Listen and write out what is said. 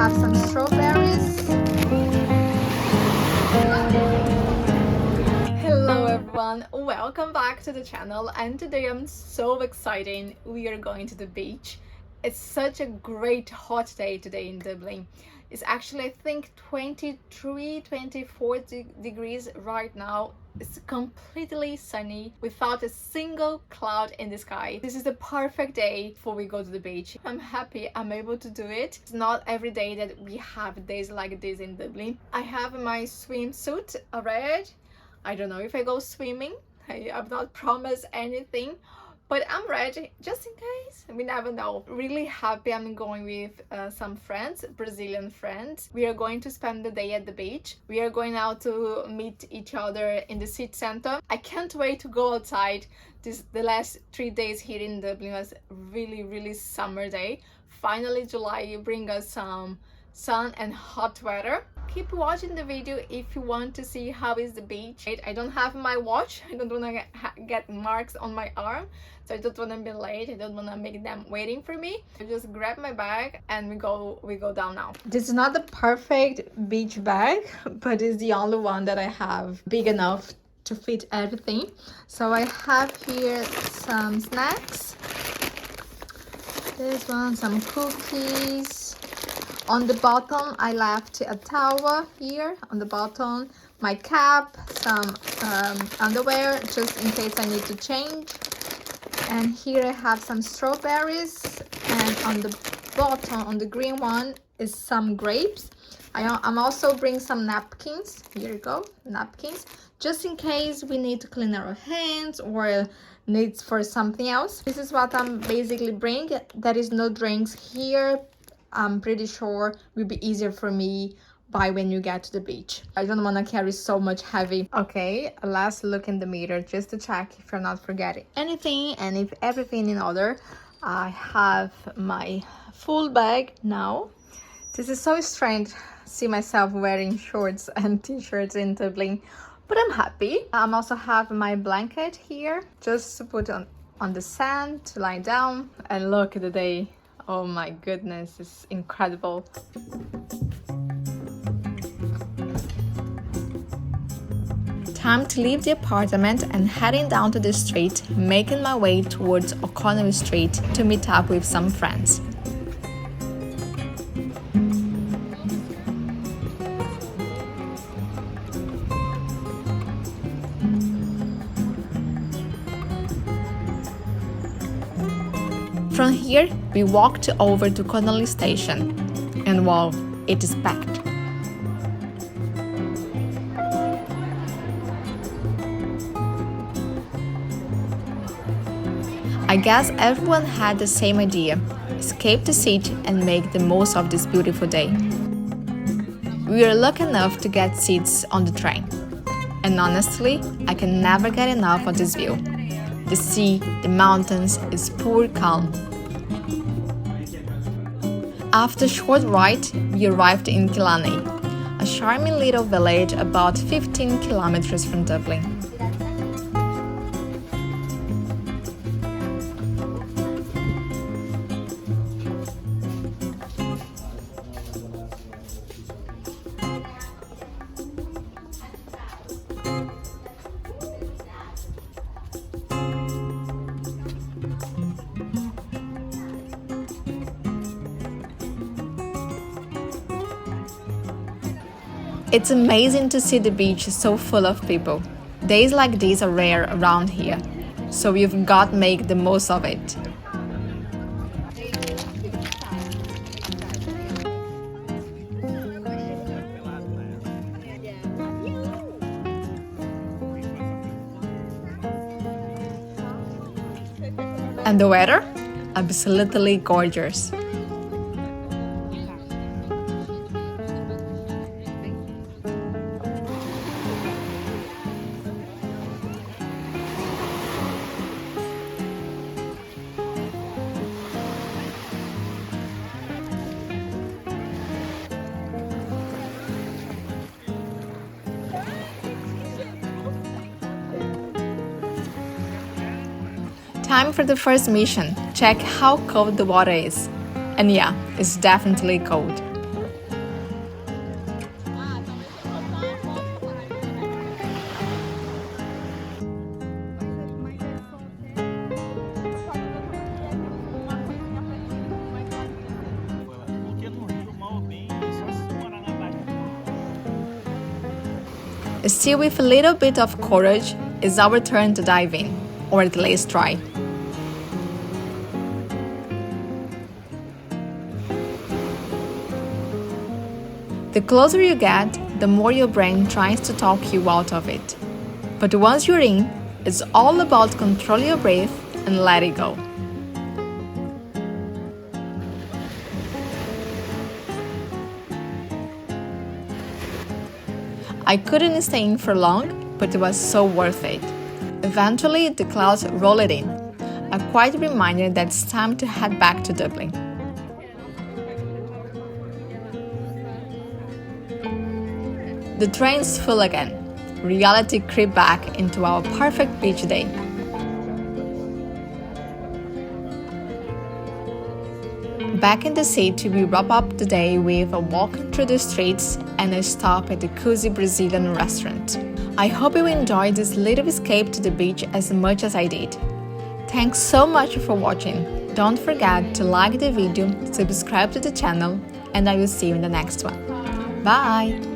have some strawberries. Hello everyone, welcome back to the channel, and today I'm so excited. We are going to the beach. It's such a great hot day today in Dublin. It's actually, I think, 24 degrees right now. It's completely sunny without a single cloud in the sky. This is the perfect day before we go to the beach. I'm happy I'm able to do it. It's not every day that we have days like this in Dublin. I have my swimsuit already. I don't know if I go swimming. I've not promised anything, but I'm ready just in case. We never know. Really happy I'm going with some friends, Brazilian friends. We are going to spend the day at the beach. We are going out to meet each other in the city center. I can't wait to go outside. The last 3 days here in Dublin was really summer day. Finally July bring us some sun and hot weather. Keep watching the video if you want to see how is the beach. I don't have my watch. I don't want to get marks on my arm, so I don't want to be late. I don't want to make them waiting for me. I just grab my bag and we go down now. This is not the perfect beach bag, but it's the only one that I have big enough to fit everything. So I have here some snacks. This one, some cookies. On the bottom, I left a towel here on the bottom, my cap, some underwear, just in case I need to change. And here I have some strawberries, and on the bottom, on the green one, is some grapes. I'm also bring some napkins. Here you go, napkins, just in case we need to clean our hands or needs for something else. This is what I'm basically bring. There is no drinks here. I'm pretty sure will be easier for me by when you get to the beach. I don't want to carry so much heavy. Okay, last look in the mirror just to check if you're not forgetting anything and if everything in order. I have my full bag now. This is so strange, see myself wearing shorts and t-shirts in Dublin, but I'm happy. I'm also have my blanket here just to put on the sand to lie down and look at the day. Oh my goodness, it's incredible. Time to leave the apartment and heading down to the street, making my way towards Connolly Street to meet up with some friends. From here, we walked over to Connolly Station, and wow, it is packed. I guess everyone had the same idea: escape the city and make the most of this beautiful day. We were lucky enough to get seats on the train, and honestly, I can never get enough of this view. The sea, the mountains, is pure calm. After a short ride, we arrived in Killiney, a charming little village about 15 kilometers from Dublin. It's amazing to see the beach so full of people. Days like these are rare around here, so you've got to make the most of it. And the weather? Absolutely gorgeous. Time for the first mission. Check how cold the water is. And yeah, it's definitely cold. Still, with a little bit of courage, it's our turn to dive in, or at least try. The closer you get, the more your brain tries to talk you out of it. But once you're in, it's all about controlling your breath and let it go. I couldn't stay in for long, but it was so worth it. Eventually, the clouds rolled in, a quiet reminder that it's time to head back to Dublin. The train's full again. Reality crept back into our perfect beach day. Back in the city, we wrap up the day with a walk through the streets and a stop at the cozy Brazilian restaurant. I hope you enjoyed this little escape to the beach as much as I did. Thanks so much for watching. Don't forget to like the video, subscribe to the channel, and I will see you in the next one. Bye!